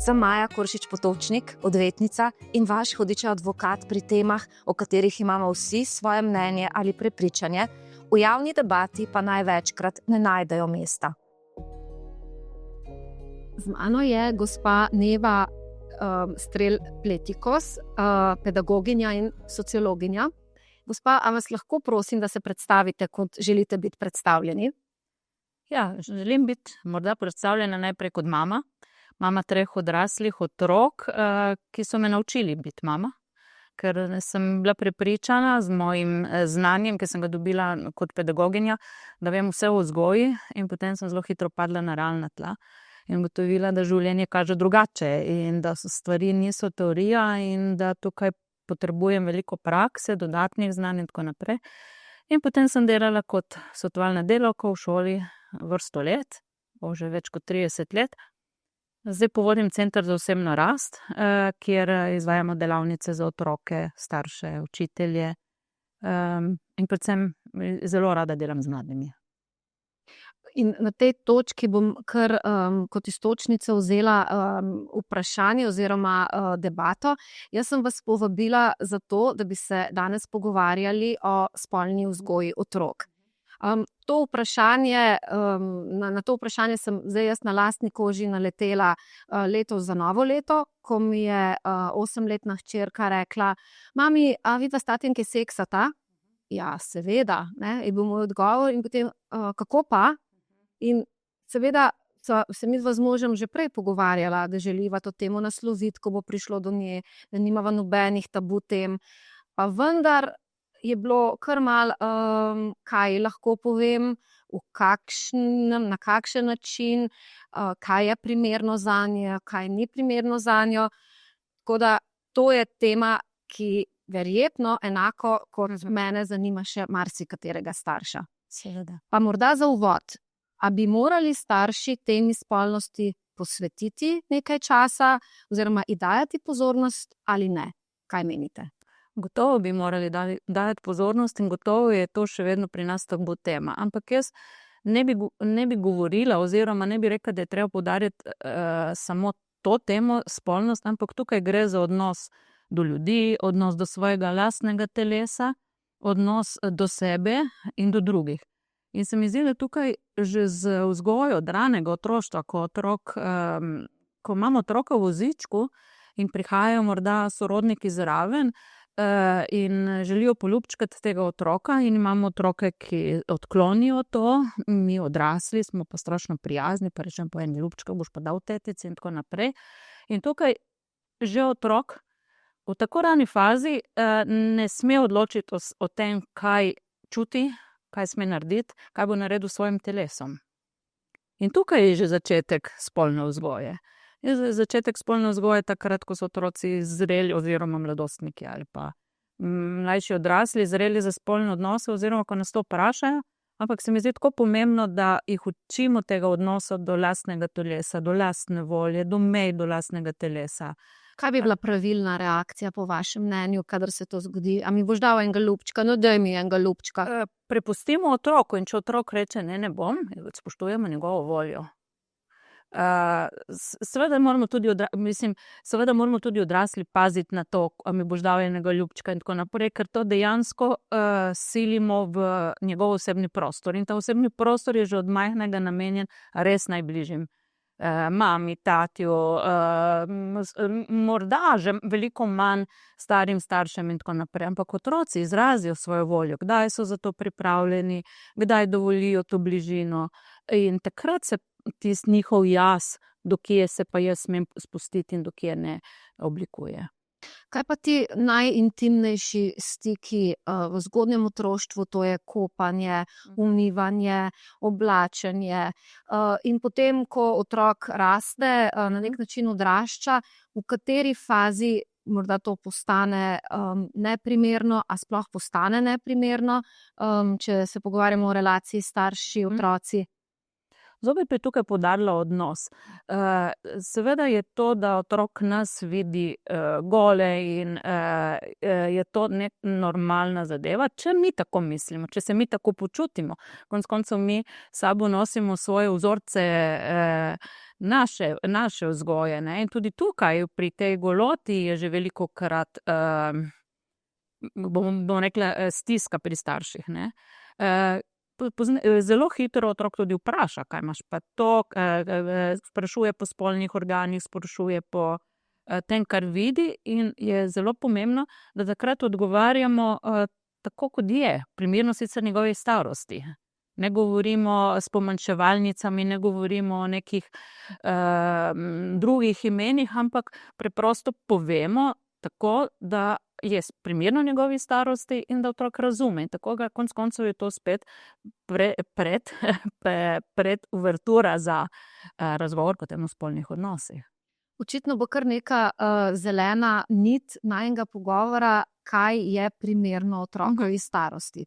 Sem Maja Koršič Potočnik, odvetnica in vaš hudič advokat pri temah, o katerih imamo vsi svoje mnenje ali prepričanje, v javni debati pa največkrat ne najdejo mesta. Z mano je gospa Neva Strel Pletikos, pedagoginja in sociologinja. Gospa, a vas lahko prosim, da se predstavite, kot želite biti predstavljeni? Ja, želim biti morda predstavljena najprej kot mama. Mama 3 odraslih otrok, ki so me naučili biti mama, ker sem bila prepričana z mojim znanjem, ki sem ga dobila kot pedagoginja, da vem vse o vzgoji, in potem sem zelo hitro padla na realna tla in ugotovila, da življenje kaže drugače in da stvari niso teorija in da tukaj potrebujem veliko prakse, dodatnih znanj in tako naprej. In potem sem delala kot svetovalna delavka v šoli vrsto let, že več kot 30 let. Zdaj povodim Center za osebno rast, kjer izvajamo delavnice za otroke, starše, učitelje, in predvsem zelo rada delam z mladimi. In na tej točki bom kar kot iztočnico vzela vprašanje oziroma debato. Jaz sem vas povabila zato, da bi se danes pogovarjali o spolni vzgoji otrok. To vprašanje, na to vprašanje sem zdaj jaz na lastni koži naletela letos za novo leto, ko mi je 8-letna hčerka rekla: "Mami, a vidva s tatim kaj seksata?" Ja, seveda, ne, je bil moj odgovor in potem, kako pa? In seveda se midva z možem že prej pogovarjala, da želiva to temo nasloviti, ko bo prišlo do nje, da nimava nobenih tabu tem, pa vendar je bilo kar malo, kaj lahko povem, na kakšen način, kaj je primerno zanje, kaj ni primerno zanjo. Tako da to je tema, ki verjetno enako kot mene zanima še marsikaterega starša. Seveda. Pa morda za uvod, a bi morali starši temi spolnosti posvetiti nekaj časa oziroma ji dajati pozornost ali ne? Kaj menite? Gotovo bi morali dajati pozornost in gotovo je to še vedno pri nas tabu tema. Ampak jaz ne bi govorila oziroma ne bi rekla, da je treba poudarjati samo to temo, spolnost, ampak tukaj gre za odnos do ljudi, odnos do svojega lastnega telesa, odnos do sebe in do drugih. In se mi zdi, da tukaj že z vzgojo od ranega otroštva, ko imamo otroka v vozičku in prihajajo morda sorodniki zraven, in želijo poljubčkati tega otroka in imamo otroke, ki odklonijo to, mi odrasli smo pa strašno prijazni, pa rečem po eni ljubčka, boš pa dal tetici in tako naprej. In tukaj že otrok v tako rani fazi ne sme odločiti o tem, kaj čuti, kaj sme narediti, kaj bo naredil s svojim telesom. In tukaj je že začetek spolne vzgoje. Začetek spolne vzgoje je takrat, ko so otroci zreli oziroma mladostniki ali pa mlajši odrasli, zreli za spolne odnose oziroma ko nas to vprašajo, ampak se mi zdi tako pomembno, da jih učimo tega odnosa do lastnega telesa, do lastne volje, do mej do lastnega telesa. Kaj bi bila pravilna reakcija po vašem mnenju, kadar se to zgodi? A mi boš dal enega ljubčka? No, daj mi enega ljubčka. Prepustimo otroku in če otrok reče ne bom, spoštujemo njegovo voljo. Seveda moramo tudi odrasli paziti na to, a mi boš dal enega ljubčka in tako naprej, ker to dejansko silimo v njegov osebni prostor. In ta osebni prostor je že od majhnega namenjen res najbližjim. Mami, tatju, morda že veliko manj starim staršem in tako naprej. Ampak otroci izrazijo svojo voljo, kdaj so za to pripravljeni, kdaj dovolijo to bližino. In takrat se tisti njihov jaz, do kje se pa jaz smem spustiti in do kje ne, oblikuje. Kaj pa ti najintimnejši stiki v zgodnjem otroštvu, to je kopanje, umivanje, oblačenje, in potem, ko otrok raste, na nek način odrašča, v kateri fazi morda to postane neprimerno, a sploh postane neprimerno, če se pogovarjamo o relaciji starši, otroci? Zopet bi tukaj poudarila odnos. Seveda je to, da otrok nas vidi gole in je to nek normalna zadeva, če mi tako mislimo, če se mi tako počutimo. Konec koncev mi sabo nosimo svoje vzorce naše vzgoje, ne? In tudi tukaj pri tej goloti je že velikokrat bom rekla, stiska pri starših, ne. Zelo hitro otrok tudi vpraša, kaj imaš pa to, sprašuje po spolnih organih, sprašuje po tem, kar vidi, in je zelo pomembno, da takrat odgovarjamo tako, kot je, primerno sicer njegovi starosti. Ne govorimo s pomanjševalnicami, ne govorimo o nekih drugih imenih, ampak preprosto povemo tako, da je primerno njegovi starosti in da otrok razume. In tako ga konec koncev je to spet pred uvertura za razgovor o tem spolnih odnosih. Očitno bo kar neka zelena nit najinega pogovora, kaj je primerno otrokovi starosti.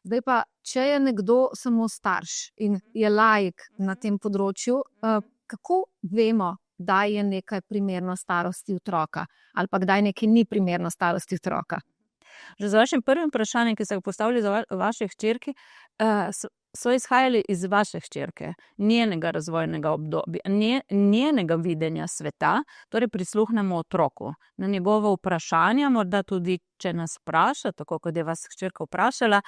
Zdaj pa, če je nekdo samo starš in je laik na tem področju, kako vemo, da je nekaj primerno starosti otroka ali pa kdaj nekaj ni primerno starosti otroka? Že z vašim prvim vprašanjem, ki ste ga postavili za vaše hčerki, so izhajali iz vaše hčerke, njenega razvojnega obdobja, njenega videnja sveta, torej prisluhnemo otroku. Na njegovo vprašanje, morda tudi, če nas vpraša, tako kot je vas hčerka vprašala,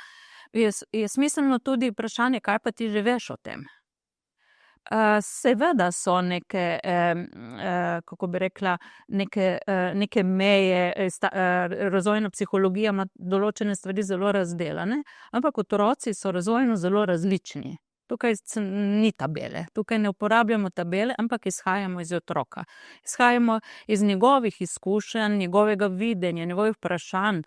je smiselno tudi vprašanje, kaj pa ti že veš o tem. Seveda so neke, kako bi rekla, neke meje, razvojna psihologija ima določene stvari zelo razdelane, ampak otroci so razvojno zelo različni. Tukaj ni tabele, tukaj ne uporabljamo tabele, ampak izhajamo iz otroka. Izhajamo iz njegovih izkušenj, njegovega videnja, njegovih vprašanj.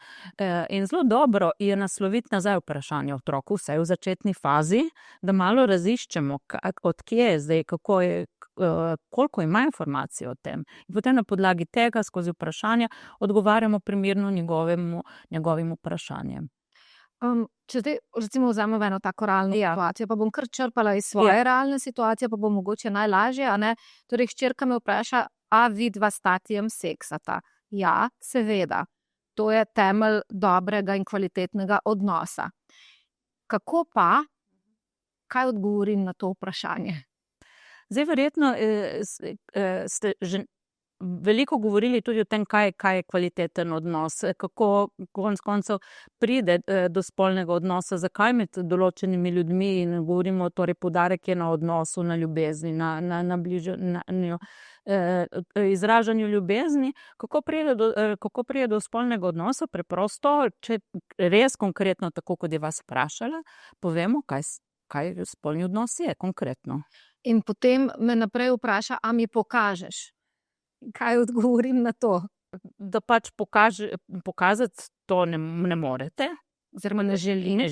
In zelo dobro je nasloviti nazaj vprašanje otroku, vsaj v začetni fazi, da malo raziščemo, od kje je zdaj, kako je, koliko ima informacije o tem. In potem na podlagi tega skozi vprašanja odgovarjamo primerno njegovim vprašanjem. Če zdaj recimo vzamemo eno tako realno situacijo, pa bom kar črpala iz svoje realne situacije, pa bo mogoče najlažje, a ne. Torej, hčerka me vpraša, a vidva s tatijem seksata? Ja, seveda. To je temelj dobrega in kvalitetnega odnosa. Kako pa, kaj odgovorim na to vprašanje? Zdaj, verjetno ste že veliko govorili tudi o tem, kaj je kvaliteten odnos, kako konec koncev pride do spolnega odnosa, zakaj med določenimi ljudmi, in govorimo, torej poudarek je na odnosu, na ljubezni, na bližanju, izražanju ljubezni. Kako pride do spolnega odnosa? Preprosto, če res konkretno, tako kot je vas vprašala, povemo, kaj spolni odnos je konkretno. In potem me naprej vpraša, a mi pokažeš? Kaj odgovorim na to? Da pač pokazati to ne morete. Oziroma ne želim.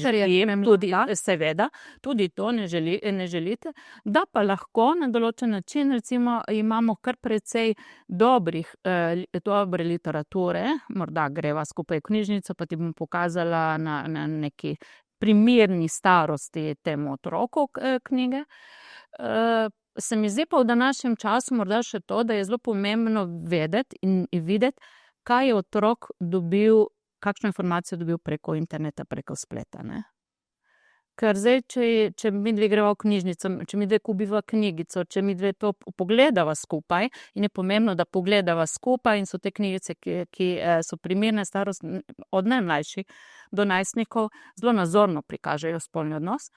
Seveda, tudi to ne želite. Da pa lahko na določen način, recimo, imamo kar precej dobre literature, morda greva skupaj v knjižnico, pa ti bom pokazala na neki primerni starosti temu otroku knjige. Se mi zdi pa v današnjem času morda še to, da je zelo pomembno vedeti in videti, kaj je otrok dobil, kakšno informacijo dobil preko interneta, preko spleta, ne. Ker zdaj, če midve greva v knjižnico, če midve kupiva knjigico, če midve to pogledava skupaj, in je pomembno, da pogledava skupaj, in so te knjigice, ki so primerne starosti od najmlajših do najstnikov, zelo nazorno prikažejo spolni odnos,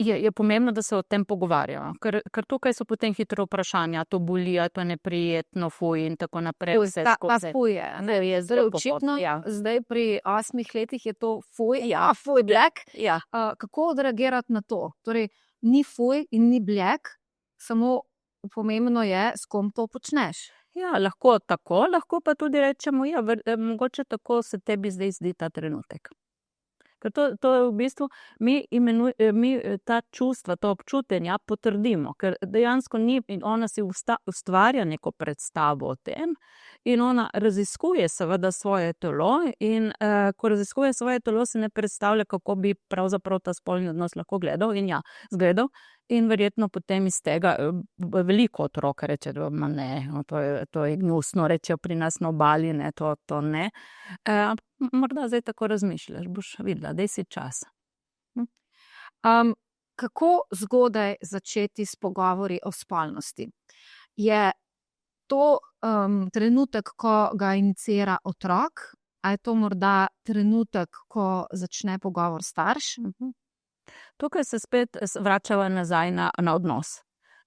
je pomembno, da se o tem pogovarjamo. Ker tukaj so potem hitro vprašanja, to boli, to je neprijetno, fuj in tako naprej. Pa fuj je. Zdaj očitno, zdaj pri 8 letih je to fuj, fuj, black. Kako odreagirati na to? Torej, ni fuj in ni black, samo pomembno je, s kom to počneš. Ja, lahko tako, lahko pa tudi rečemo, mogoče tako se tebi zdaj zdi ta trenutek. Ker to je v bistvu, mi ta čustva, to občutenja potrdimo, ker dejansko ni, in ona si ustvarja neko predstavo o tem in ona raziskuje seveda svoje telo in ko raziskuje svoje telo, se ne predstavlja, kako bi pravzaprav ta spolni odnos lahko zgledal. In verjetno potem iz tega veliko otrok reče, da ne, to je gnusno, rečejo pri nas na obali, ne, to ne. Morda zdaj tako razmišljaš, boš videla, daj si čas. Kako zgodaj začeti s pogovori o spolnosti? Je to trenutek, ko ga inicira otrok, ali je to morda trenutek, ko začne pogovor starš? Tukaj se spet vračava nazaj na odnos.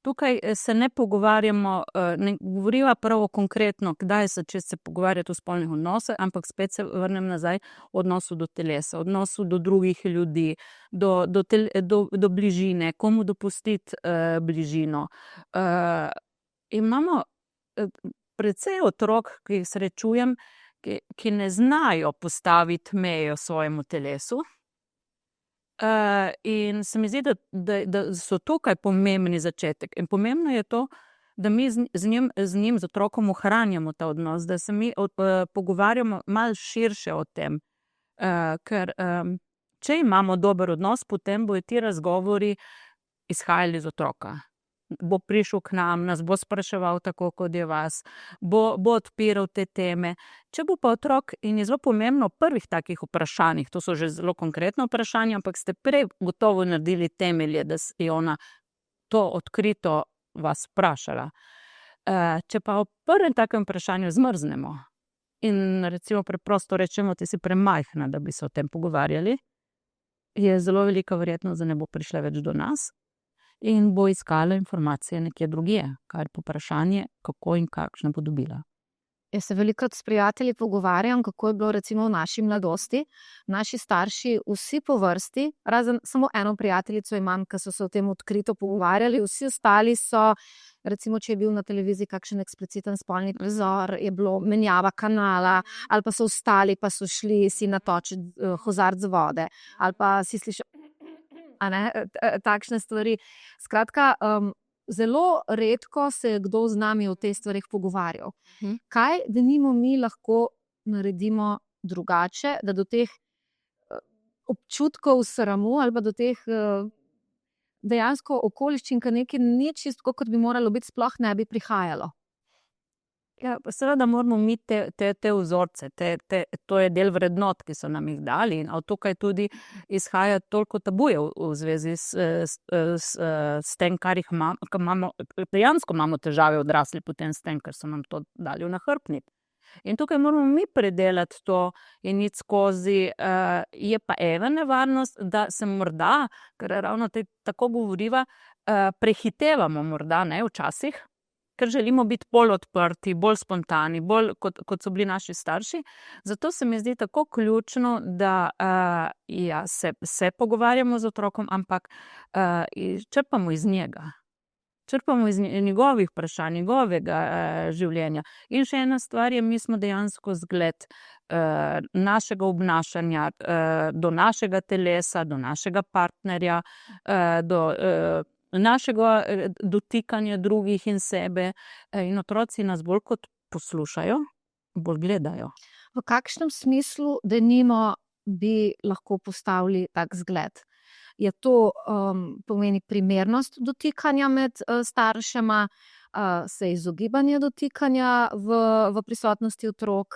Tukaj se ne pogovarjamo, ne govoriva prav konkretno, kdaj se pogovarjati o spolnih odnosih, ampak spet se vrnem nazaj v odnosu do telesa, v odnosu do drugih ljudi, do bližine, komu dopustiti bližino. Imamo precej otrok, ki jih srečujem, ki ne znajo postaviti mejo svojemu telesu. In se mi zdi, da so tukaj pomembni začetek. In pomembno je to, da mi z njim, z otrokom ohranjamo ta odnos, da se mi pogovarjamo malo širše o tem. Ker če imamo dober odnos, potem bojo ti razgovori izhajali iz otroka. Bo prišel k nam, nas bo spraševal tako, kot je vas, bo odpiral te teme. Če bo pa otrok, in je zelo pomembno v prvih takih vprašanjih, to so že zelo konkretno vprašanja, ampak ste prej gotovo naredili temelje, da je ona to odkrito vas vprašala. Če pa v prvem takem vprašanju zmrznemo in recimo preprosto rečemo, ti si premajhna, da bi se o tem pogovarjali, je zelo velika verjetnost, da ne bo prišla več do nas in bo iskala informacije nekje drugje, kar je vprašanje, kako in kakšne bo dobila. Jaz se velikokrat s prijatelji pogovarjam, kako je bilo recimo v naši mladosti. Naši starši, vsi po vrsti, razen samo eno prijateljico imam, ki so se o tem odkrito pogovarjali, vsi ostali so, recimo, če je bil na televiziji kakšen ekspliciten spolni prizor, je bilo menjava kanala, ali pa so ostali, pa so šli si natočiti kozarec vode, ali pa si slišal takšne stvari. Skratka, zelo redko se je kdo z nami o teh stvarih pogovarjal. Kaj denimo mi lahko naredimo drugače, da do teh občutkov sramu ali pa do teh dejansko okoliščin, ki nekaj ni čisto, kot bi moralo biti, sploh ne bi prihajalo? Ja, seveda moramo mi te vzorce, to je del vrednot, ki so nam jih dali, in tukaj tudi izhaja toliko tabujev v zvezi s tem, kar jih imamo, dejansko imamo težave odrasli potem s tem, ker so nam to dali v nahrbtnik. In tukaj moramo mi predelati to in iti skozi, je pa ena nevarnost, da se morda, ker ravno tako govoriva, prehitevamo morda, ne, včasih, ker želimo biti bolj odprti, bolj spontani, bolj kot so bili naši starši. Zato se mi zdi tako ključno, da se pogovarjamo z otrokom, ampak črpamo iz njega. Črpamo iz njegovih vprašanj, njegovega življenja. In še ena stvar je, mi smo dejansko zgled našega obnašanja, do našega telesa, do našega partnerja, do našega dotikanja drugih in sebe, in otroci nas bolj kot poslušajo, bolj gledajo. V kakšnem smislu, denimo, bi lahko postavili tak zgled? Je to pomeni primernost dotikanja med staršema, se izogibanje dotikanja v prisotnosti otrok,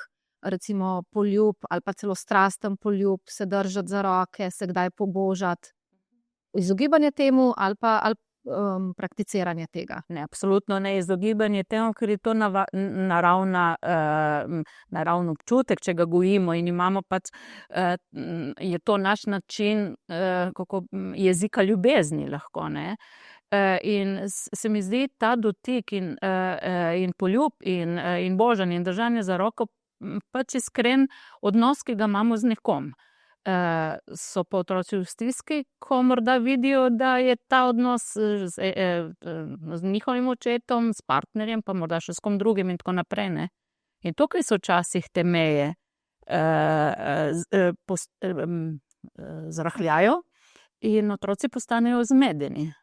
recimo poljub ali pa celo strasten poljub, se držati za roke, se kdaj pobožati? Izogibanje temu ali pa prakticiranje tega? Ne, absolutno ne izogibanje temu, ker je to naravni občutek, če ga gojimo in imamo pač, je to naš način jezika ljubezni lahko, ne. In se mi zdi ta dotik in poljub in božanje in držanje za roko pač iskren odnos, ki ga imamo z nekom. So pa otroci v stiski, ko morda vidijo, da je ta odnos z njihovim očetom, s partnerjem, pa morda še s kom drugim in tako naprej, ne. In tukaj so včasih te meje zrahljajo in otroci postanejo zmedeni.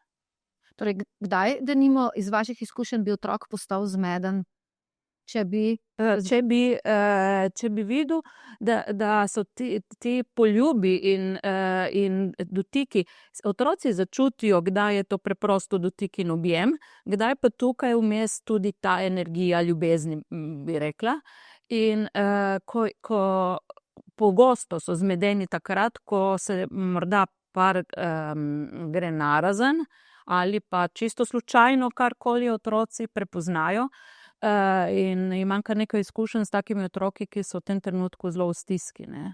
Torej, kdaj, denimo, iz vaših izkušenj bi otrok postal zmeden, če bi videl, da so ti poljubi in dotiki, otroci začutijo, kdaj je to preprosto dotik in objem, kdaj pa tukaj vmes tudi ta energija ljubezni, bi rekla. In ko pogosto so zmedeni takrat, ko se morda par gre narazen ali pa čisto slučajno karkoli otroci prepoznajo. In imam kar nekaj izkušenj s takimi otroki, ki so v tem trenutku zelo v stiski, ne.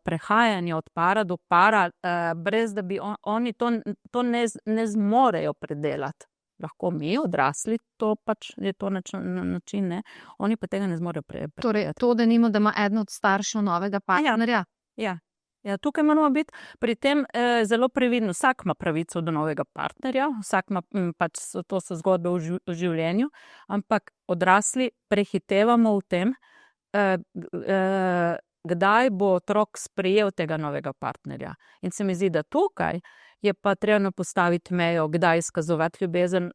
Prehajanje od para do para, brez da bi oni to ne zmorejo predelati. Lahko mi, odrasli, to pač je to način, ne. Oni pa tega ne zmorejo predelati. Torej, to, denimo, da ima eden od staršev novega partnerja. Ja, tukaj moramo biti pri tem zelo previdni. Vsak ima pravico do novega partnerja, vsak ima, pač to so zgodbe v življenju, ampak odrasli prehitevamo v tem, kdaj bo otrok sprejel tega novega partnerja. In se mi zdi, da tukaj je pa treba postaviti mejo, kdaj izkazovati ljubezen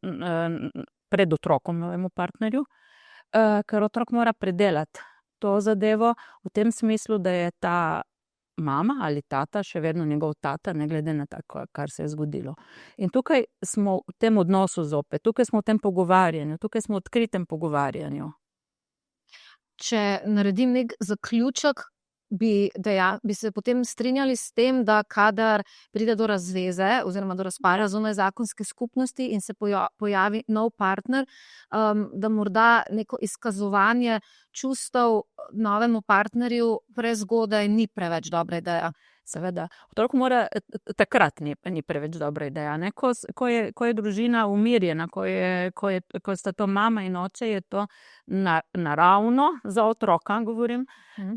pred otrokom novemu partnerju, ker otrok mora predelati to zadevo v tem smislu, da je ta mama ali tata še vedno njegov tata, ne glede na tako, kar se je zgodilo. In tukaj smo v tem odnosu zopet, tukaj smo v tem pogovarjanju, tukaj smo v odkritem pogovarjanju. Če naredim nek zaključek, bi se potem strinjali s tem, da kadar pride do razveze oziroma do razpada zunaj zakonske skupnosti in se pojavi nov partner, da morda neko izkazovanje čustev novemu partnerju prezgodaj ni preveč dobra ideja. Seveda, otrok mora, takrat ni preveč dobra ideja, ne? Ko je družina umirjena, ko sta to mama in oče, je to naravno za otroka, govorim,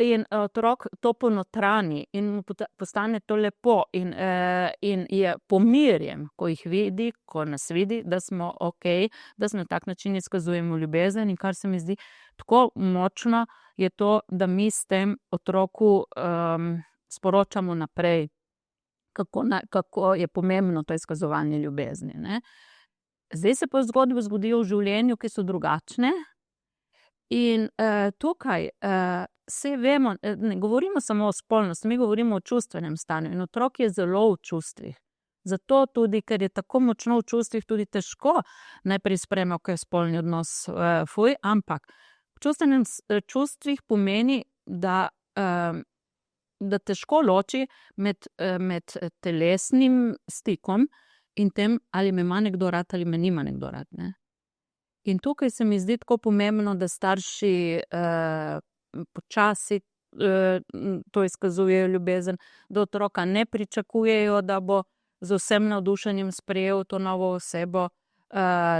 in otrok to ponotrani in mu postane to lepo in je pomirjen, ko jih vidi, ko nas vidi, da smo okej, da na tak način izkazujemo ljubezen, in kar se mi zdi tako močno, je to, da mi s tem otroku sporočamo naprej, kako je pomembno to izkazovanje ljubezni, ne. Zdaj se pa zgodbe zgodijo v življenju, ki so drugačne, in tukaj saj vemo, ne govorimo samo o spolnosti, mi govorimo o čustvenem stanju in otrok je zelo v čustvih. Zato tudi, ker je tako močno v čustvih, tudi težko najprej sprejme, ko je spolni odnos ampak v čustvenem čustvih pomeni, da težko loči med telesnim stikom in tem, ali me ima nekdo rad ali me nima nekdo rad, ne. In tukaj se mi zdi tako pomembno, da starši počasi to izkazujejo ljubezen, da otroka ne pričakujejo, da bo z vsem navdušenjem sprejel to novo osebo,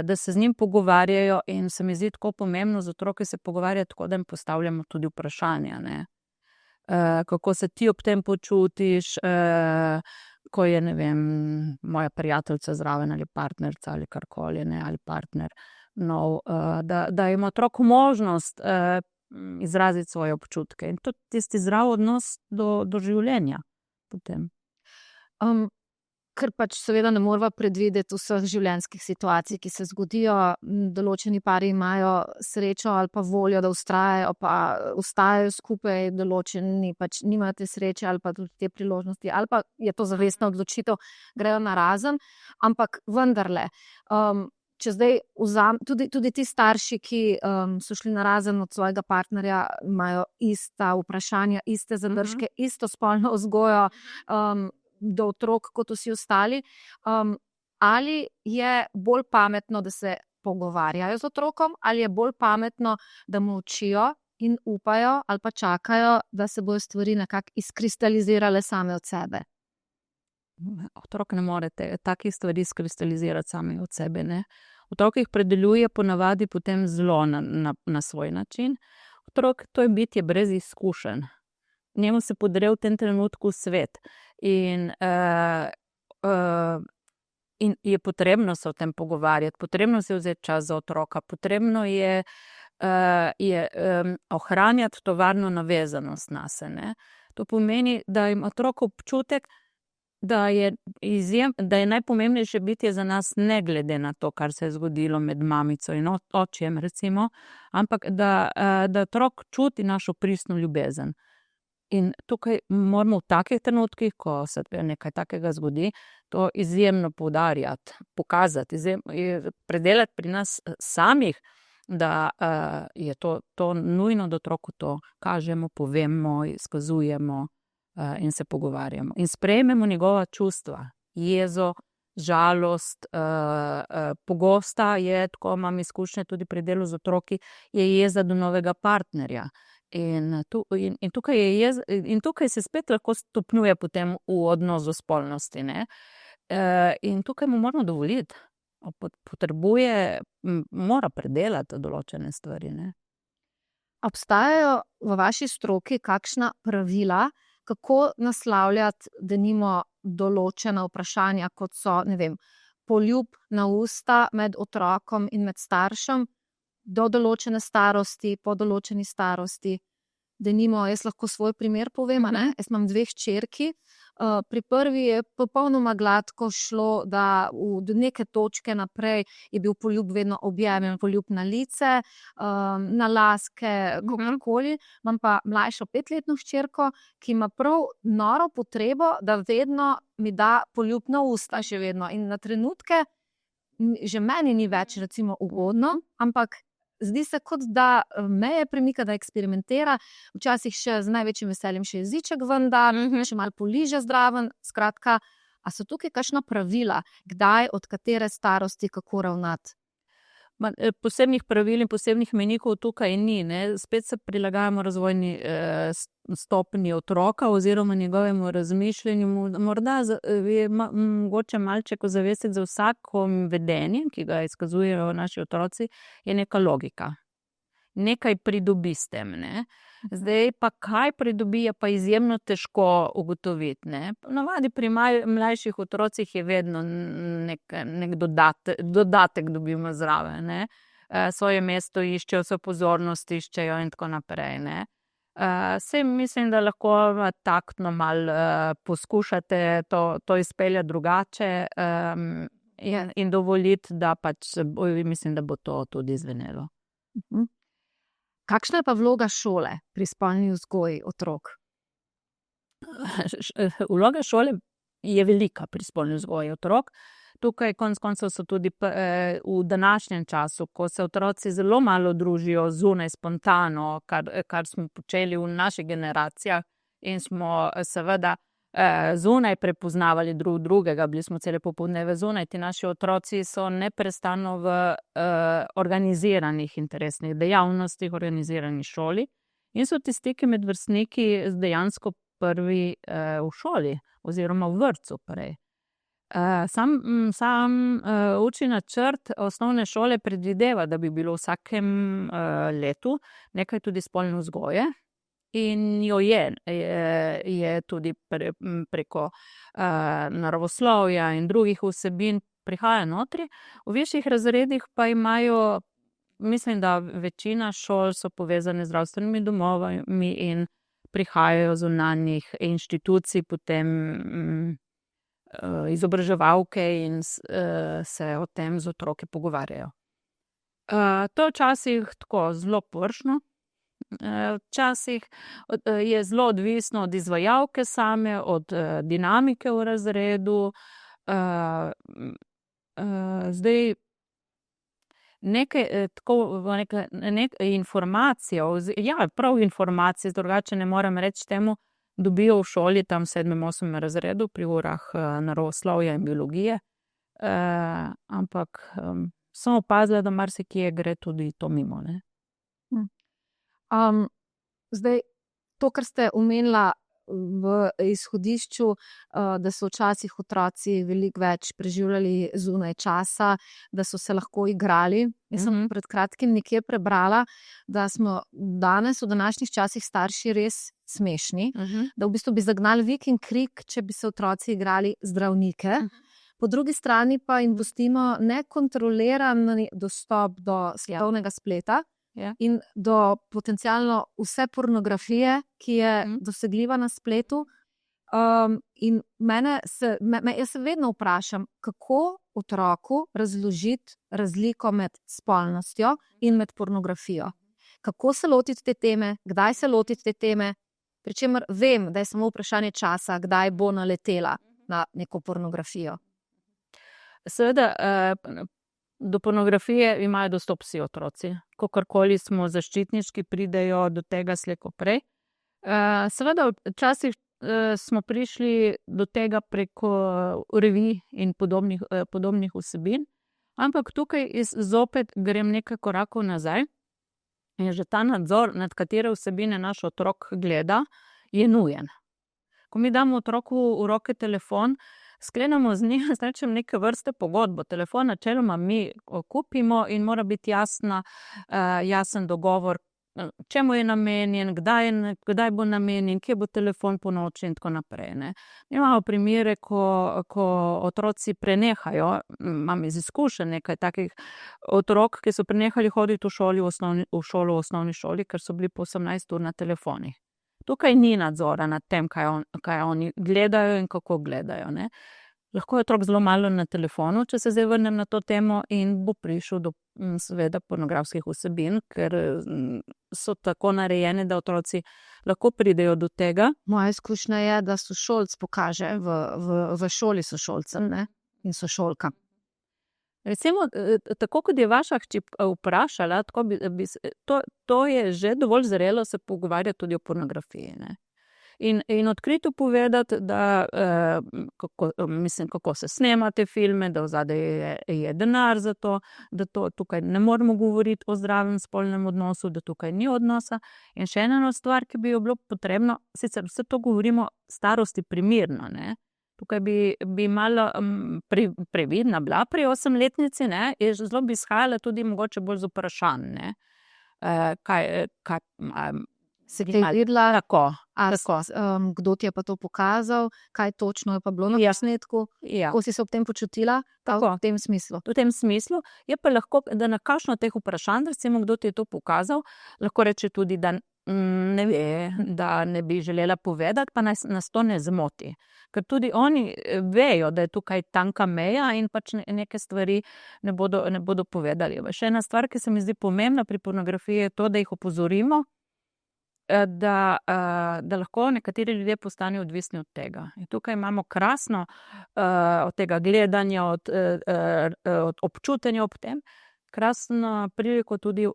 da se z njim pogovarjajo, in se mi zdi tako pomembno z otroki se pogovarjati tako, da jim postavljamo tudi vprašanja, ne. Kako se ti ob tem počutiš, ko je, ne vem, moja prijateljica zraven ali partnerica ali karkoli, ne, ali partner nov, da ima otrok možnost izraziti svoje občutke in tudi tisti zdrav odnos do življenja potem. Ker pač seveda ne moreva predvideti vseh življenjskih situacij, ki se zgodijo, določeni pari imajo srečo ali pa voljo, da vztrajajo, pa ostajajo skupaj, določeni pač nimajo te sreče ali pa tudi te priložnosti, ali pa je to zavestna odločitev, grejo narazen, ampak vendarle, če zdaj tudi ti starši, ki so šli narazen od svojega partnerja, imajo ista vprašanja, iste zadržke, isto spolno vzgojo, do otrok kot vsi ostali, ali je bolj pametno, da se pogovarjajo z otrokom, ali je bolj pametno, da molčijo in upajo ali pa čakajo, da se bojo stvari nekako izkristalizirale same od sebe? Otrok ne more takih stvari izkristalizirati sami od sebe, ne. Otrok jih predeljuje ponavadi potem zelo na svoj način. Otrok, to je bitje brez izkušenj. Njemu se podre v tem trenutku svet in je potrebno se o tem pogovarjati, potrebno se vzeti čas za otroka, potrebno je ohranjati to varno navezanost nase, ne. To pomeni, da ima otrok občutek, da je najpomembnejše bitje za nas, ne glede na to, kar se je zgodilo med mamico in očem, recimo, ampak da otrok čuti našo pristno ljubezen. In tukaj moramo v takih trenutkih, ko se nekaj takega zgodi, to izjemno poudarjati, pokazati, predelati pri nas samih, da je to nujno, da otroku to kažemo, povemo, izkazujemo in se pogovarjamo. In sprejmemo njegova čustva, jezo, žalost, pogosta je, tako imam izkušnje tudi pri delu z otroki, je jeza do novega partnerja. In tukaj se spet lahko stopnjuje potem v odnosu spolnosti, ne? In tukaj mu moramo dovoliti, mora predelati določene stvari, ne? Obstajajo v vaši stroki kakšna pravila, kako naslavljati denimo določena vprašanja, kot so, ne vem, poljub na usta med otrokom in med staršem do določene starosti, po določeni starosti. Denimo, jaz lahko svoj primer povem, ne? Jaz imam 2 hčerki. Pri prvi je popolnoma gladko šlo, da do neke točke naprej je bil poljub vedno objemen, poljub na lice, na laske, kakorkoli. Imam pa mlajšo 5-letno hčerko, ki ima prav noro potrebo, da vedno mi da poljub na usta še vedno. In na trenutke, že meni ni več recimo ugodno, ampak zdi se, kot da meje premika, da eksperimentira, včasih še z največjim veseljem še jeziček ven da, še malo poliže zdraven. Skratka, a so tukaj kakšna pravila, kdaj, od katere starosti, kako ravnati? Posebnih pravil in posebnih mejnikov tukaj ni, ne? Spet se prilagajamo razvojni stopnji otroka oziroma njegovemu razmišljanju. Morda je mogoče malček ozavestiti za vsako vedenje, ki ga izkazujejo naši otroci, je neka logika. Nekaj pridobi s tem, ne? Zdaj pa kaj pridobi, je pa izjemno težko ugotoviti, ne? Navadi pri mlajših otrocih je vedno nek dodatek dobimo zraven, ne? Svoje mesto iščejo, svojo pozornost iščejo in tako naprej, ne? Saj mislim, da lahko taktno malo poskušate to izpeljati drugače in dovoliti, da pač mislim, da bo to tudi zvenelo. Kakšna je pa vloga šole pri spolni vzgoji otrok? Vloga šole je velika pri spolni vzgoji otrok. Tukaj konec koncev so tudi v današnjem času, ko se otroci zelo malo družijo zunaj spontano, kar smo počeli v naših generacijah in smo seveda zunaj prepoznavali drug drugega, bili smo cele popoldneve zunaj. Ti naši otroci so neprestano v organiziranih interesnih dejavnostih, organizirani šoli in so tisti, ki med vrstniki dejansko prvi v šoli oziroma v vrtcu prej. Sam učni načrt osnovne šole predvideva, da bi bilo v vsakem letu nekaj tudi spolne vzgoje. In jo je tudi preko naravoslovja in drugih vsebin prihaja notri. V višjih razredih pa imajo, mislim, da večina šol so povezane z zdravstvenimi domovi in prihajajo zunanjih inštitucij, potem izobraževalke in se o tem z otroki pogovarjajo. To je včasih tako zelo površno. Včasih je zelo odvisno od izvajalke same, od dinamike v razredu. Zdaj, neke informacije, prav informacije, drugače ne morem reči temu, dobijo v šoli tam v 7. 8. razredu pri urah naravoslovja in biologije. Ampak sem opazila, da marsikje gre tudi to mimo, ne? Zdaj, to, kar ste omenila v izhodišču, da so včasih otroci veliko več preživljali zunaj časa, da so se lahko igrali. Jaz sem pred kratkim nekje prebrala, da smo danes v današnjih časih starši res smešni, da v bistvu bi zagnali vik in krik, če bi se otroci igrali zdravnike. Po drugi strani pa jim pustimo nekontroliran dostop do svetovnega spleta, in do potencialno vse pornografije, ki je dosegljiva na spletu. In jaz se vedno vprašam, kako otroku razložiti razliko med spolnostjo in med pornografijo. Kako se lotiti te teme, kdaj se lotiti te teme, pri čemer vem, da je samo vprašanje časa, kdaj bo naletela na neko pornografijo. Seveda, do pornografije imajo dostop vsi otroci. Kakorkoli smo zaščitniški, pridejo do tega slej ko prej. Seveda, včasih smo prišli do tega preko revij in podobnih vsebin, ampak tukaj zopet grem nekaj korakov nazaj. In že ta nadzor, nad katere vsebine naš otrok gleda, je nujen. Ko mi damo otroku v roke telefon, sklenemo z njim, rečem, neke vrste pogodbo. Telefon načeloma mi kupimo in mora biti jasen dogovor, čemu je namenjen, kdaj bo namenjen, kje bo telefon po noči in tako naprej. Imamo primere, ko otroci prenehajo, imam iz izkušenj nekaj takih otrok, ki so prenehali hoditi v šolo v osnovni šoli, ker so bili po 18 ur na telefonih. Tukaj ni nadzora nad tem, kaj oni gledajo in kako gledajo. Lahko je otrok zelo malo na telefonu, če se zdaj vrnem na to temo, in bo prišel do seveda pornografskih vsebin, ker so tako narejene, da otroci lahko pridejo do tega. Moja izkušnja je, da sošolc pokaže v šoli sošolcem in sošolkam. Recimo, tako kot je vaša hči vprašala, to je že dovolj zrelo se pogovarjati tudi o pornografiji. In odkrito povedati, da kako se snema te filme, da vzadaj je denar za to, da tukaj ne moremo govoriti o zdravem spolnem odnosu, da tukaj ni odnosa. In še ena stvar, ki bi jo bilo potrebno, sicer vse to govorimo starosti primerno, tukaj bi malo previdna bila pri 8-letnici, in zelo bi izhajala tudi mogoče bolj z vprašanj. Se ti je videla? Tako. Kdo ti je pa to pokazal? Kaj točno je pa bilo na posnetku? Kako si se ob tem počutila? V tem smislu? V tem smislu. Je pa lahko, da na kakšno teh vprašanj, recimo, kdo ti je to pokazal, lahko reče tudi, da ne ve, da ne bi želela povedati, pa nas to ne zmoti. Ker tudi oni vejo, da je tukaj tanka meja in pač neke stvari ne bodo povedali. Še ena stvar, ki se mi zdi pomembna pri pornografiji, je to, da jih opozorimo, da lahko nekateri ljudje postanejo odvisni od tega. In tukaj imamo krasno od tega gledanja, od občutenja ob tem, krasno priliko tudi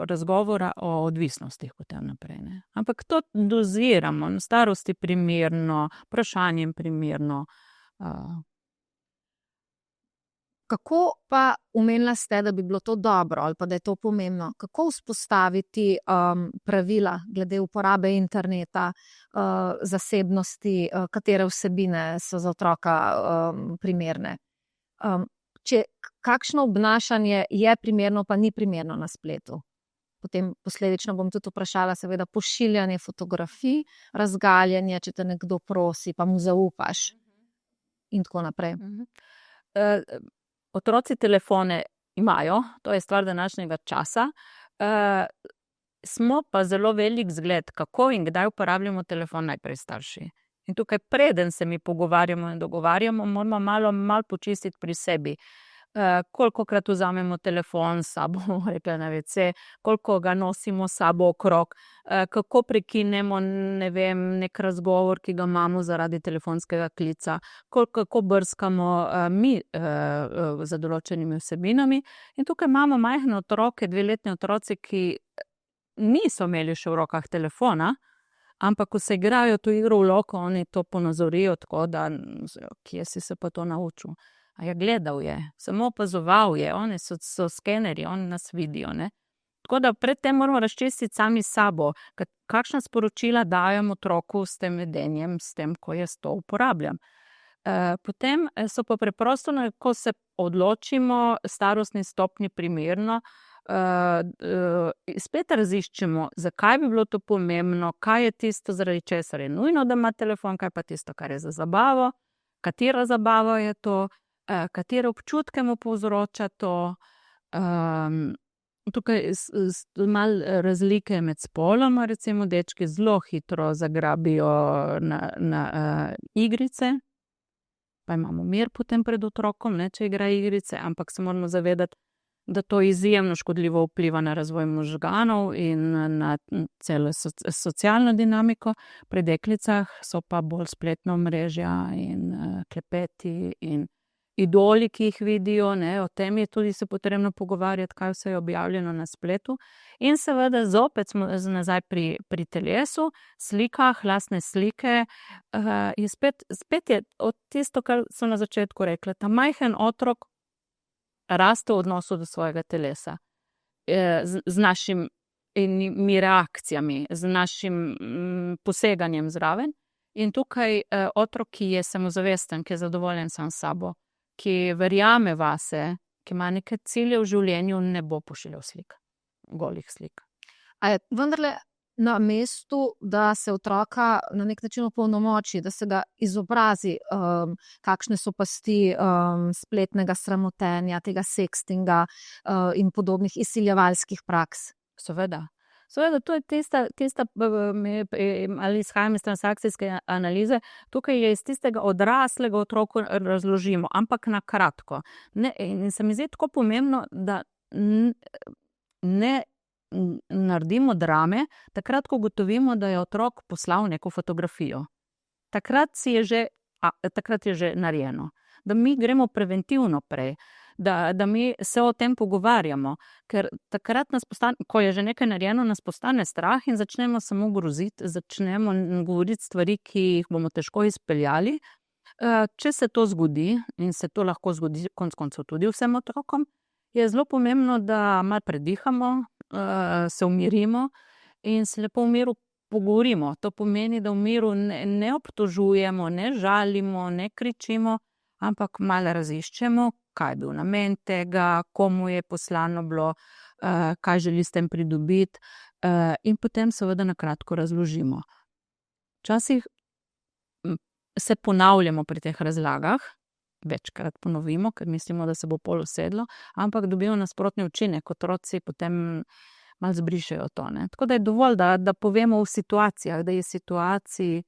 razgovora o odvisnostih potem naprej. Ampak to doziramo, na starosti primerno, vprašanjem primerno. Kako pa omenila ste, da bi bilo to dobro ali pa da je to pomembno? Kako vzpostaviti pravila glede uporabe interneta, zasebnosti, katere vsebine so za otroka primerne? Kakšno obnašanje je primerno, pa ni primerno na spletu? Potem posledično bom tudi vprašala, seveda, pošiljanje fotografij, razgaljanje, če te nekdo prosi, pa mu zaupaš in tako naprej. Otroci telefone imajo, to je stvar današnjega časa. Smo pa zelo velik zgled, kako in kdaj uporabljamo telefon najprej starši. In tukaj, preden se mi pogovarjamo in dogovarjamo, moramo malo počistiti pri sebi. Kolikokrat vzamemo telefon s sabo, rekla na WC, koliko ga nosimo s sabo okrog, kako prekinemo, nek razgovor, ki ga imamo zaradi telefonskega klica, kako brskamo mi za določenimi vsebinami. In tukaj imamo majhne otroke, 2-letni otroci, ki niso imeli še v rokah telefona, ampak ko se igrajo to igro v loko, oni to ponazorijo tako, da kje si se pa to naučil. A je gledal je, samo opazoval je, oni so skeneri, oni nas vidijo. Tako da predtem moramo razčistiti sami sabo, kakšna sporočila dajem otroku s tem vedenjem, s tem, ko jaz to uporabljam. Potem so pa preprosto, ko se odločimo, starostni stopnji primerno, spet raziščemo, zakaj bi bilo to pomembno, kaj je tisto, zaradi česar je nujno, da ima telefon, kaj pa tisto, kar je za zabavo, katera zabava je to, katere občutke mu povzroča to. tukaj malo razlike med spoloma, recimo dečki zelo hitro zagrabijo na igrice, pa imamo mir potem pred otrokom, ne, če igra igrice, ampak se moramo zavedati, da to izjemno škodljivo vpliva na razvoj možganov in na celo socialno dinamiko. Pri deklicah so pa bolj spletna omrežja in klepeti in idoli, ki jih vidijo, ne, o tem je tudi se potrebno pogovarjati, kaj vse je objavljeno na spletu. In seveda zopet smo nazaj pri telesu, slikah, lastne slike. Je spet je od tisto, kar so na začetku rekla, ta majhen otrok raste v odnosu do svojega telesa, z našimi reakcijami, z našim poseganjem zraven. In tukaj otrok, ki je samozavesten, ki je zadovoljen sam s sabo, ki verjame vase, ki ima neke cilje v življenju, ne bo pošiljal slik, golih slik. A je vendarle na mestu, da se otroka na nek način opolnomoči, da se ga izobrazi, kakšne so pasti spletnega sramotenja, tega sextinga in podobnih izsiljevalskih praks? Seveda, to je tista ali izhajam iz transakcijske analize, tukaj je iz tistega odraslega otroku razložimo, ampak na kratko. In se mi zdi tako pomembno, da ne naredimo drame, takrat, ko ugotovimo, da je otrok poslal neko fotografijo. Takrat je že narejeno. Da mi gremo preventivno prej, da mi se o tem pogovarjamo, ker takrat ko je že nekaj narejeno, nas postane strah in začnemo samo groziti, začnemo govoriti stvari, ki jih bomo težko izpeljali. Če se to zgodi, in se to lahko zgodi konec koncev tudi vsem otrokom, je zelo pomembno, da malo predihamo, se umirimo in se lepo v miru pogovorimo. To pomeni, da v miru ne obtožujemo, ne žalimo, ne kričimo, ampak malo raziščemo, kaj je bil namen tega, komu je poslano bilo, kaj želi s tem pridobiti, in potem seveda na kratko razložimo. Včasih se ponavljamo pri teh razlagah, večkrat ponovimo, ker mislimo, da se bo pol usedlo, ampak dobijo nasprotni učinek, otroci potem malo zbrišejo to, ne. Tako da je dovolj, da povemo v situacijah, da je situaciji,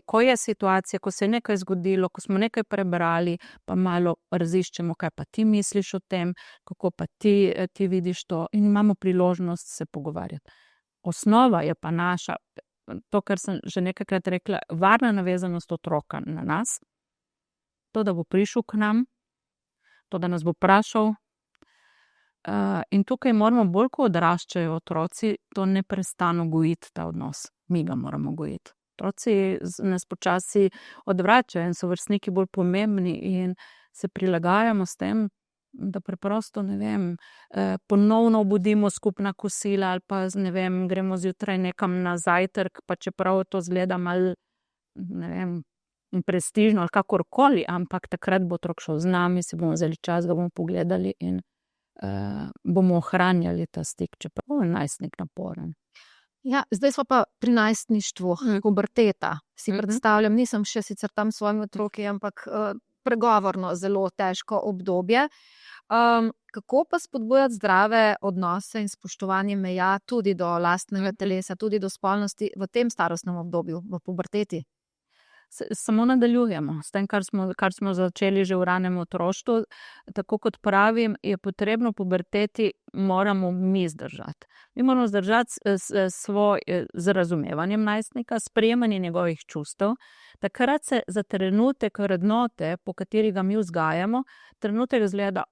ko je situacija, ko se je nekaj zgodilo, ko smo nekaj prebrali, pa malo raziščemo, kaj pa ti misliš o tem, kako pa ti vidiš to, in imamo priložnost se pogovarjati. Osnova je pa naša, to, kar sem že nekajkrat rekla, varna navezanost otroka na nas, to, da bo prišel k nam, to, da nas bo vprašal. In tukaj moramo bolj, ko odraščajo otroci, to neprestano gojiti ta odnos. Mi ga moramo gojiti. Otroci nas počasi odvračajo in so vrstniki bolj pomembni in se prilagajamo s tem, da preprosto, ne vem, ponovno obudimo skupna kosila ali pa, ne vem, gremo zjutraj nekam na zajtrk, pa čeprav to zgleda malo, ne vem, prestižno ali kakorkoli, ampak takrat bo otrok šel z nami, si bomo vzeli čas, ga bomo pogledali in bomo ohranjali ta stik, čeprav je najstnik naporen. Ja, zdaj smo pa pri najstništvu, puberteta. Si predstavljam, nisem še sicer tam s svojimi otroki, ampak pregovorno zelo težko obdobje. Kako pa spodbujati zdrave odnose in spoštovanje meja tudi do lastnega telesa, tudi do spolnosti v tem starostnem obdobju, v puberteti? Samo nadaljujemo s tem, kar smo začeli že v ranem otroštvu. Tako kot pravim, je potrebno puberteti moramo mi zdržati. Mi moramo zdržati z razumevanjem najstnika, sprejemanje njegovih čustev. Takrat se za trenutek vrednote, po kateri ga mi vzgajamo, trenutek zgleda,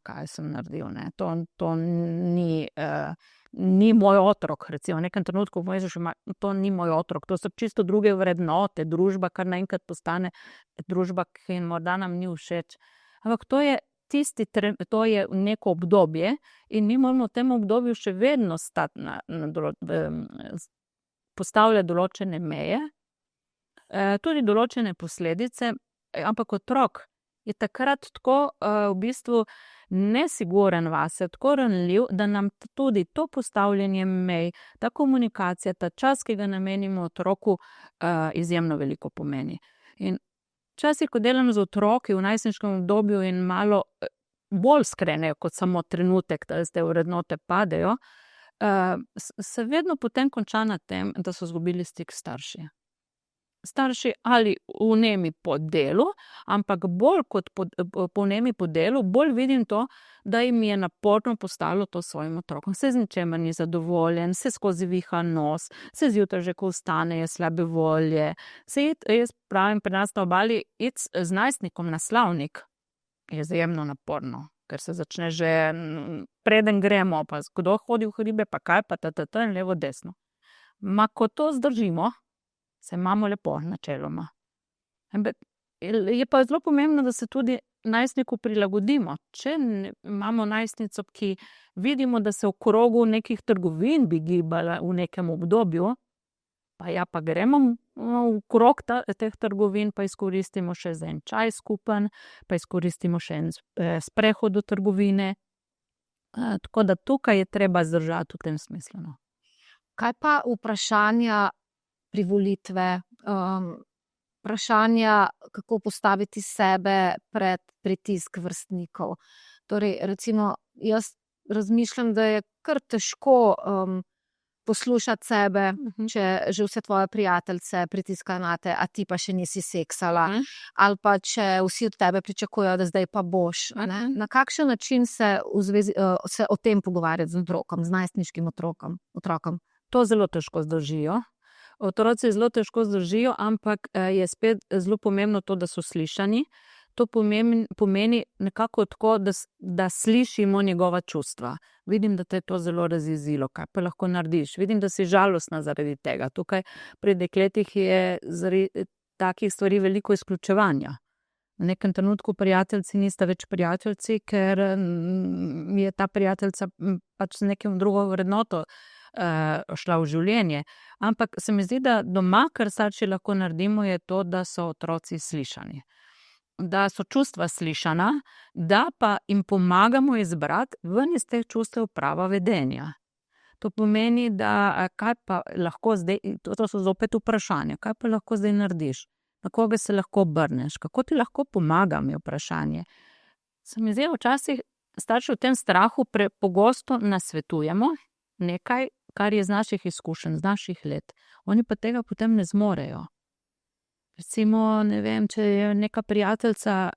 kaj sem naredil, ne? To ni moj otrok, recimo, v nekem trenutku pomeniš, to ni moj otrok, to so čisto druge vrednote, družba, kar naenkrat postane družba, ki morda nam ni všeč. Ampak to je neko obdobje in mi moramo v tem obdobju še vedno postavljati določene meje, tudi določene posledice, ampak otrok je takrat tako v bistvu nesiguren vase, tako ranljiv, da nam tudi to postavljanje mej, ta komunikacija, ta čas, ki ga namenimo otroku, izjemno veliko pomeni. In včasih, ko delam z otroki v najstniškem obdobju in malo bolj skrenejo kot samo trenutek, da zdaj vrednote padejo, se vedno potem konča na tem, da so izgubili stik s starši. Starši ali vnemi po delu, ampak bolj kot vnemi po delu, bolj vidim to, da jim je naporno postalo to svojim otrokom. Se z ničemer ni zadovoljen, se skozi viha nos, se zjutraj že, ko vstane, je slabe volje. Jaz pravim, pri nas na Obali, iti z najstnikom na slavnik je izjemno naporno, ker se začne že preden gremo, pa kdo hodi v hribe, pa kaj, pa in levo, desno. Ko to zdržimo, se imamo lepo, načeloma. Je pa zelo pomembno, da se tudi najstniku prilagodimo. Če imamo najstnico, ki vidimo, da se v krogu nekih trgovin bi gibala v nekem obdobju, pa gremo v krog teh trgovin, pa izkoristimo še za en čaj skupen, pa izkoristimo še en sprehod do trgovine. Tako da tukaj je treba zdržati v tem smislu. Kaj pa vprašanja privolitve, vprašanja, kako postaviti sebe pred pritisk vrstnikov? Torej, recimo, jaz razmišljam, da je kar težko poslušati sebe, če že vse tvoje prijateljice pritiskajo nate, a ti pa še nisi seksala, ali pa če vsi od tebe pričakujejo, da zdaj pa boš. Ne? Na kakšen način se o tem pogovarjati z otrokom, z najstniškim otrokom? To zelo težko zdržijo. Otroci zelo težko zdržijo, ampak je spet zelo pomembno to, da so slišani. To pomeni nekako tako, da slišimo njegova čustva. Vidim, da te je to zelo razjezilo, kaj pa lahko narediš. Vidim, da si žalostna zaradi tega. Tukaj pri dekletih je zaradi takih stvari veliko izključevanja. V nekem trenutku prijateljci nista več prijateljci, ker je ta prijateljica pač z nekim drugo vrednoto šla v življenje. Ampak se mi zdi, da doma, kar starši lahko naredimo, je to, da so otroci slišani. Da so čustva slišana, da pa jim pomagamo izbrati ven iz teh čustev prava vedenja. To pomeni, da kaj pa lahko zdaj, to so zopet vprašanja, kaj pa lahko zdaj narediš, na koga se lahko obrneš, kako ti lahko pomagam, je vprašanje. Se mi zdi, včasih starši v tem strahu pogosto nasvetujemo nekaj, kar je z naših izkušenj, z naših let. Oni pa tega potem ne zmorejo. Recimo, ne vem, če je neka prijateljica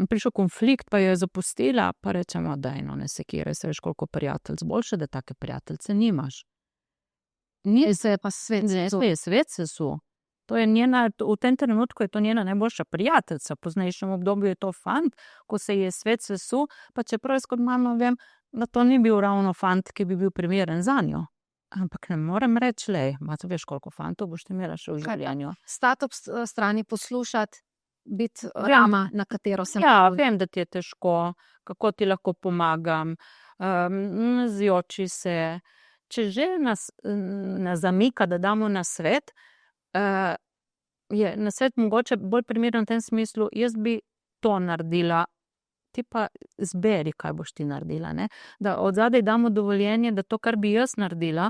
prišel konflikt, pa jo je zapustila, pa rečemo, daj, no, ne sekiraj se, veš, koliko prijateljic, boljše, da take prijateljice nimaš. Se je pa Svet sesul. To je njena, v tem trenutku je to njena najboljša prijateljica, v poznejšem obdobju je to fant, ko se je svet sesul, pa čeprav jaz kot mama vem, da to ni bil ravno fant, ki bi bil primeren zanjo. Ampak ne morem reči, imate veš, koliko fantov boš imela še v življenju. Stati ob strani, poslušati, biti rama, na katero sem. Ja, vem, da ti je težko, kako ti lahko pomagam, zjoči se. Če že nas zamika, da damo na svet, je na svet mogoče bolj primeren v tem smislu, jaz bi to naredila, ti pa zberi, kaj boš ti naredila. Ne? Da od zadaj damo dovoljenje, da to, kar bi jaz naredila,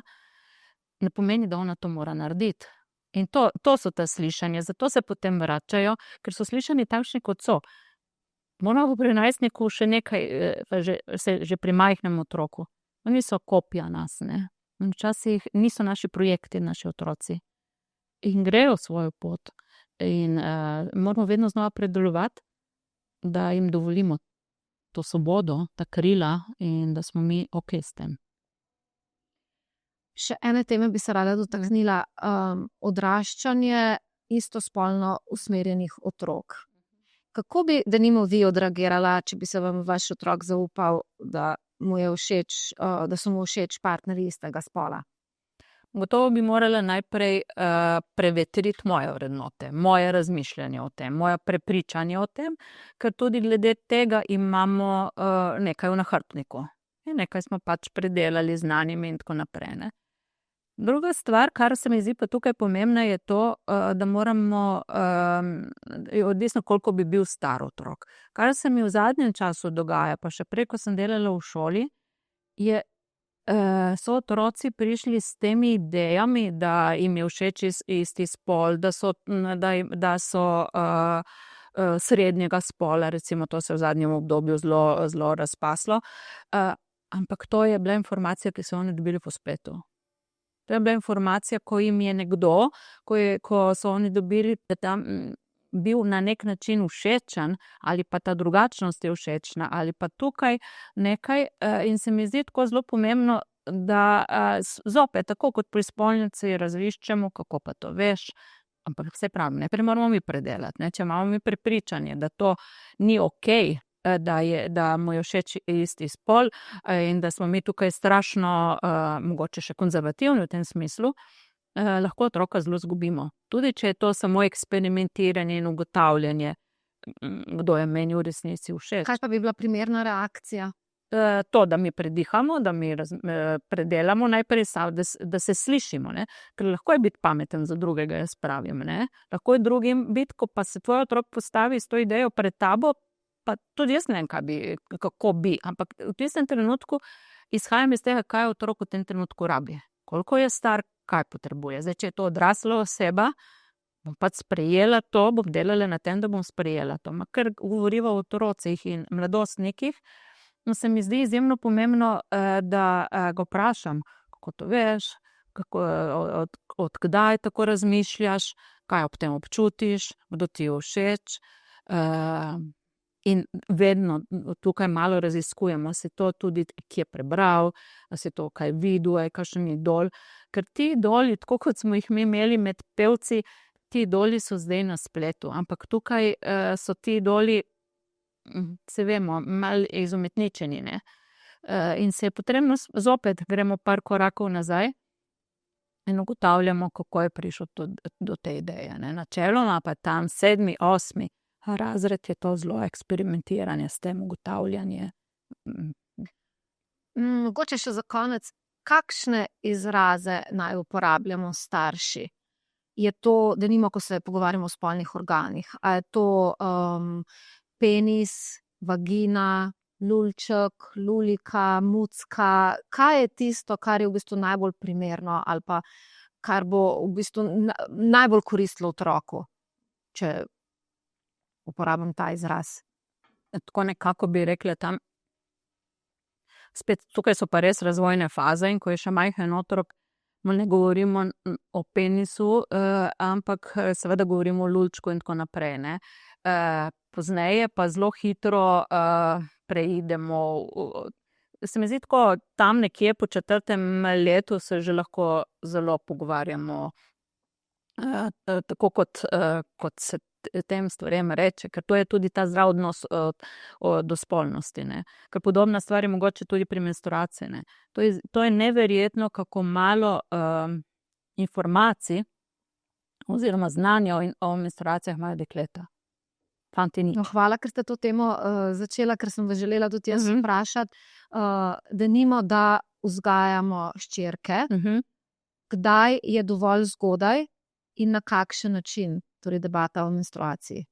ne pomeni, da ona to mora narediti. In to so ta slišanja, zato se potem vračajo, ker so slišani takšni, kot so. Moramo pri najstniku še nekaj, že pri majhnem otroku. Oni so kopija nas, ne? Včasih niso naši projekti, naši otroci. In grejo svojo pot. In moramo vedno znova predelovati, da jim dovolimo to svobodo, ta krila in da smo mi ok s tem. Še ene teme bi se rada dotaknila. Odraščanje istospolno usmerjenih otrok. Kako bi denimo vi odreagirala, če bi se vam vaš otrok zaupal, da so mu všeč partnerji istega spola? Gotovo bi morala najprej prevetriti moje vrednote, moje razmišljanje o tem, moje prepričanje o tem, ker tudi glede tega imamo nekaj v nahrbtniku. Nekaj smo pač predelali z znanjem in tako naprej. Ne? Druga stvar, kar se mi zdi pa tukaj pomembna, je to, da moramo, odvisno koliko bi bil star otrok. Kar se mi v zadnjem času dogaja, pa še prej, ko sem delala v šoli, so otroci prišli s temi idejami, da jim je všeč isti spol, da so srednjega spola, recimo to se v zadnjem obdobju zelo razpaslo. Ampak to je bila informacija, ki so oni dobili po spletu. To je bila informacija, ko jim je nekdo, ko so oni dobili, da tam bil na nek način všečen, ali pa ta drugačnost je všečna, ali pa tukaj nekaj. In se mi zdi tako zelo pomembno, da zopet, tako kot pri spolnici, razliščemo, kako pa to veš. Ampak vse pravi, najprej moramo mi predelati. Če imamo mi prepričanje, da to ni okej, da mu je všeč isti spol in da smo mi tukaj strašno, mogoče še konzervativni v tem smislu, lahko otroka zelo zgubimo. Tudi če je to samo eksperimentiranje in ugotavljanje, kdo je meni v resnici všeč. Kaj pa bi bila primerna reakcija? To, da mi predihamo, da mi predelamo najprej, da se slišimo, ne? Ker lahko je biti pameten za drugega, jaz pravim, ne? Lahko je drugim biti, ko pa se tvoj otrok postavi s to idejo pred tabo, pa tudi jaz ne vem, kako bi, ampak v tistem trenutku izhajam iz tega, kaj otrok v tem trenutku rabi. Koliko je star, kaj potrebuje. Zdaj, če je to odrasla oseba, bom pač sprejela to, bom delala na tem, da bom sprejela to. Ker govoriva o otrocih in mladostnikih, se mi zdi izjemno pomembno, da ga vprašam, kako to veš, od kdaj tako razmišljaš, kaj ob tem občutiš, kdo ti je všeč. In vedno tukaj malo raziskujemo, se to tudi kje prebral, se to kaj videl, kakšen idol. Ker ti idoli, tako kot smo jih mi imeli med pevci, ti idoli so zdaj na spletu, ampak tukaj so ti idoli, se vemo, malo izumetničeni, ne? In se je potrebno, zopet gremo par korakov nazaj in ugotavljamo, kako je prišel do te ideje, ne? Načeloma pa tam 7., 8. razred je to zelo eksperimentiranje s tem, ugotavljanje. Mogoče še za konec, kakšne izraze naj uporabljamo starši? Je to, denimo, ko se pogovarjamo o spolnih organih, a je to penis, vagina, lulček, lulika, mucka? Kaj je tisto, kar je v bistvu najbolj primerno ali pa kar bo v bistvu najbolj koristilo otroku, če uporabim ta izraz? Tako nekako bi rekla tam, spet tukaj so pa res razvojne faze in ko je še majhen otrok, ne govorimo o penisu, ampak seveda govorimo o lulčku in tako naprej, ne. Pozneje pa zelo hitro preidemo, se mi zdi tako, tam nekje po 4. letu se že lahko zelo pogovarjamo, tako kot se tem stvarem reče, ker to je tudi ta zdrav odnos do spolnosti, ne. Ker podobna stvar je mogoče tudi pri menstruaciji, ne. To je neverjetno, kako malo informacij oziroma znanja o menstruacijah imajo dekleta. Fanti nič. No, hvala, ker ste to temo začela, ker sem vas želela tudi jaz vprašati. Denimo, da vzgajamo hčerke, kdaj je dovolj zgodaj in na kakšen način, torej debata o menstruaciji?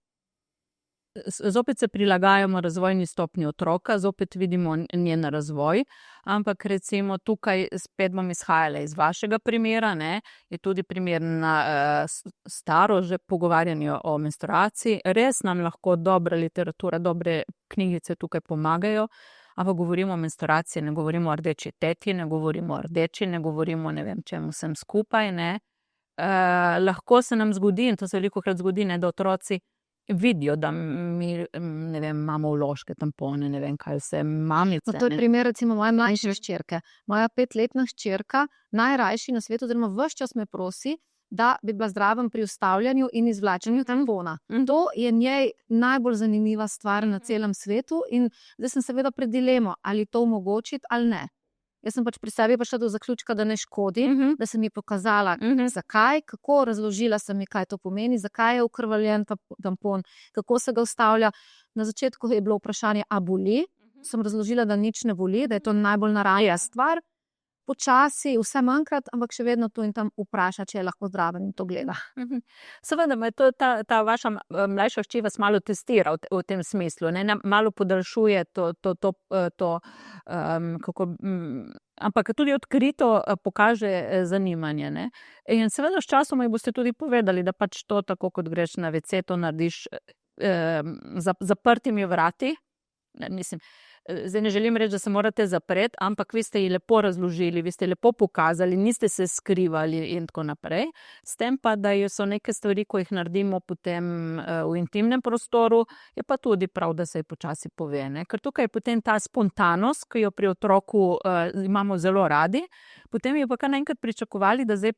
Zopet se prilagajamo razvojni stopnji otroka, zopet vidimo njen razvoj, ampak recimo tukaj spet bom izhajala iz vašega primera, ne, je tudi primerna staro že pogovarjanje o menstruaciji. Res nam lahko dobra literatura, dobre knjigice tukaj pomagajo, ampak govorimo o menstruaciji, ne govorimo o rdeči teti, ne govorimo o rdeči, ne govorimo ne vem čemu vsem skupaj, ne. Lahko se nam zgodi, in to se velikokrat zgodi, ne, da otroci vidijo, da mi, ne vem, imamo vložke, tampone, ne vem kaj vse, mamice. No, to je primer recimo moje mlajše hčerke. Moja 5-letna hčerka najrajši na svetu, oziroma ves čas me prosi, da bi bila zraven pri vstavljanju in izvlačenju tampona. To je njej najbolj zanimiva stvar na celem svetu in zdaj sem seveda pred dilemo, ali to omogočiti ali ne. Jaz sem pač pri sebi prišla do zaključka, da ne škodi, da sem ji pokazala, zakaj, kako, razložila sem ji, kaj to pomeni, zakaj je okrvavljen tampon, kako se ga vstavlja. Na začetku je bilo vprašanje, a boli? Sem razložila, da nič ne boli, da je to najbolj naravna stvar. Počasi, vse manjkrat, ampak še vedno tu in tam vpraša, če je lahko zraven in to gleda. Seveda, ta vaša mlajša hči vas malo testira v tem smislu, ne, malo podaljšuje to kako, ampak tudi odkrito pokaže zanimanje, ne. In seveda s časom ji boste tudi povedali, da pač to, tako kot greš na WC, to narediš zaprtimi vrati. Mislim, zdaj ne želim reči, da se morate zapreti, ampak vi ste ji lepo razložili, vi ste lepo pokazali, niste se skrivali in tako naprej. S tem pa, da so neke stvari, ko jih naredimo potem v intimnem prostoru, je pa tudi prav, da se ji počasi pove. Ne? Ker tukaj je potem ta spontanost, ki jo pri otroku imamo zelo radi, potem je pa kar naenkrat pričakovali, da zdaj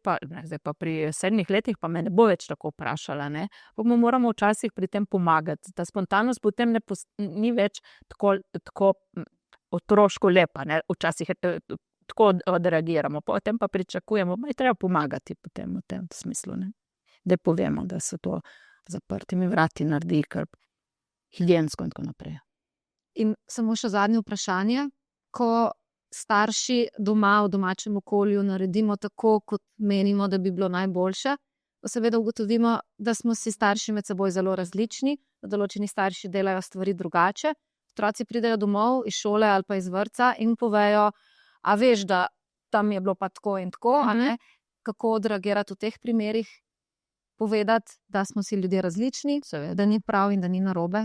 pa pri 7 letih pa me ne bo več tako vprašala. Ne? Pa mu moramo včasih pri tem pomagati. Ta spontanost potem ni več tako otroško lepa, ne? Včasih tako odreagiramo, potem pa pričakujemo, da je treba pomagati potem v tem smislu, ne? Da povemo, da se to zaprtimi vrati naredi, kar higiensko in tako naprej. In samo še zadnje vprašanje, ko starši doma v domačem okolju naredimo tako, kot menimo, da bi bilo najboljše, seveda ugotovimo, da smo si starši med seboj zelo različni, da določeni starši delajo stvari drugače. Otroci pridejo domov iz šole ali pa iz vrtca in povejo, a veš, da tam je bilo pa tako in tako, a ne? Kako odreagirati v teh primerih? Povedati, da smo si ljudje različni, da ni prav in da ni narobe.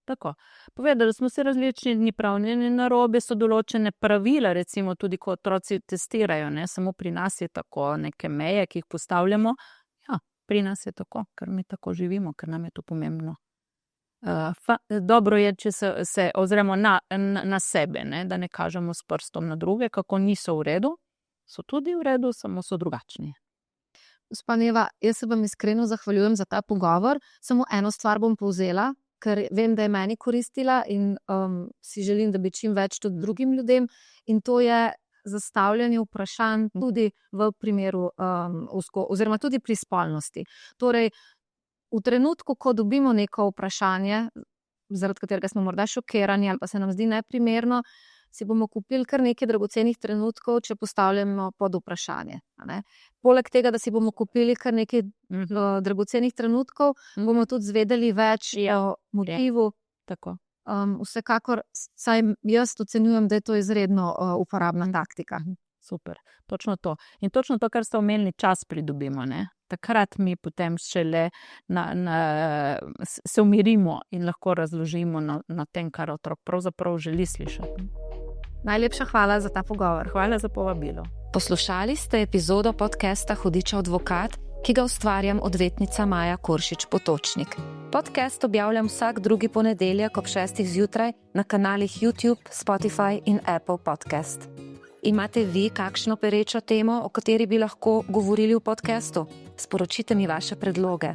Tako. Povedati, da smo si različni, ni prav, ni narobe, so določene pravila, recimo tudi, ko otroci testirajo, ne? Samo pri nas je tako, neke meje, ki jih postavljamo. Ja, pri nas je tako, ker mi tako živimo, ker nam je to pomembno. Dobro je, če se ozremo na sebe, ne? Da ne kažemo s prstom na druge, kako niso v redu, so tudi v redu, samo so drugačni. Gospa Neva, jaz se vam iskreno zahvaljujem za ta pogovor. Samo eno stvar bom povzela, ker vem, da je meni koristila in si želim, da bi čim več tudi drugim ljudem, in to je zastavljanje vprašanj tudi v primeru oziroma tudi pri spolnosti. Torej, v trenutku, ko dobimo neko vprašanje, zaradi katerega smo morda šokirani ali pa se nam zdi neprimerno, si bomo kupili kar nekaj dragocenih trenutkov, če postavljamo pod vprašanje. Poleg tega, da si bomo kupili kar nekaj dragocenih trenutkov, bomo tudi zvedeli več o motivu. Tako. Vsekakor, saj jaz ocenjujem, da je to izredno uporabna taktika. Super, točno to. In točno to, kar ste omenili, čas pridobimo, ne? Takrat mi potem šele se umirimo in lahko razložimo na tem, kar otrok pravzaprav želi slišati. Najlepša hvala za ta pogovor. Hvala za povabilo. Poslušali ste epizodo podcasta Hudiča advokat, ki ga ustvarjam odvetnica Maja Koršič Potočnik. Podcast objavljam vsak drugi ponedeljek ob 6. zjutraj na kanalih YouTube, Spotify in Apple Podcast. Imate vi kakšno perečo temo, o kateri bi lahko govorili v podcastu? Sporočite mi vaše predloge.